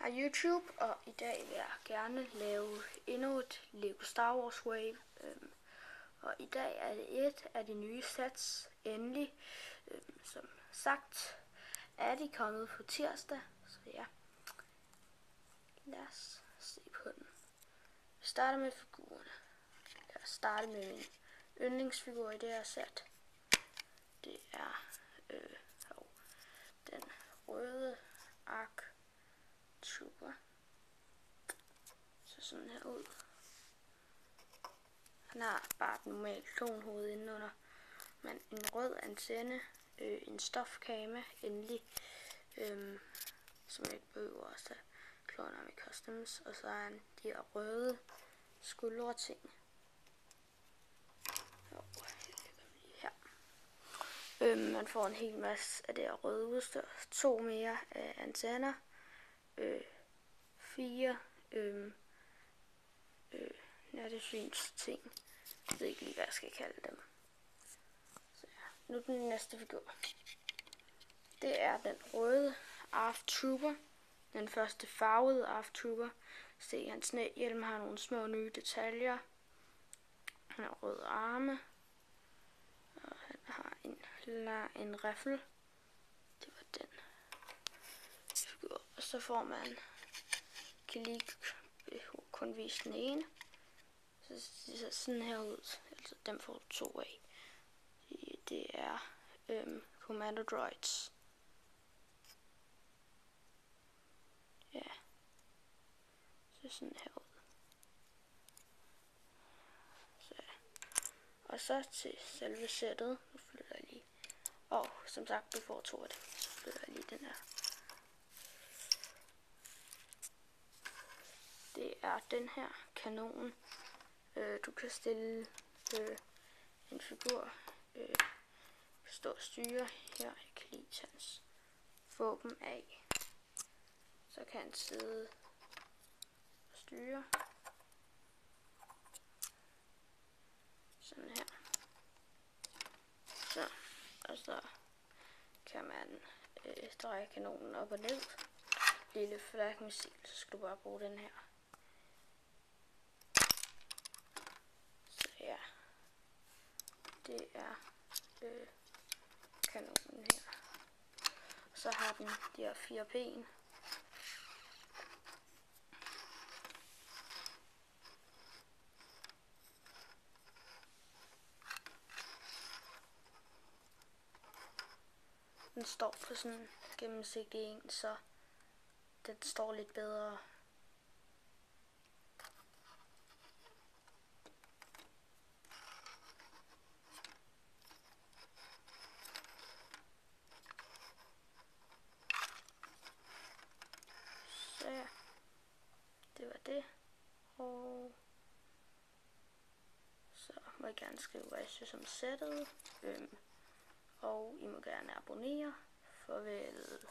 Hej YouTube, og i dag vil jeg gerne lave endnu et Lego Star Wars Wave. Og i dag er det et af de nye sets endelig. Som sagt er de kommet på tirsdag, så ja, lad os se på den. Vi starter med figurerne. Jeg starter med min yndlingsfigur i det her set. Det er den røde ARC Trooper. Så sådan her ud. Han har bare et normalt klonhoved indenunder, men en rød antenne, en stofkame endelig, som jeg ikke behøver at tage Clone Army Customs, og så er han de her røde skuldreting. Man får en hel masse af det her røde udstyr, 2 mere antenner, 4 nattesyns ting. Jeg ved ikke lige, hvad jeg skal kalde dem. Så ja. Nu den næste figur. Det er den røde ARC Trooper. Den første farvede ARC Trooper. Se, hans hjelm har nogle små nye detaljer. Han har røde arme. Og han har en riffel. Det var den figur. Og så får man, kan lige kun vise den ene. Så det ser sådan her ud. Altså dem får du 2 af. Det er Commando Droids. Ja. Så sådan her ud. Så. Og så til selve sættet. Nu flytter jeg lige. Og som sagt, du får 2 af dem. Så flytter jeg lige den her. Det er den her kanon. Du kan stille en figur, stå og styre her. Jeg kan lige tage hans våben af. Så kan han sidde og styre. Sådan her. Så, og så kan man dreje kanonen op og ned. Lille flakmissil, så skal du bare bruge den her. Så ja, det er kanonen her. Så har den de her 4 ben. Den står på sådan en gennemsigtig en, så den står lidt bedre. Så ja, det var det. Og så må I gerne skrive, hvad I synes om sættet. Og I må gerne abonnere. Farvel.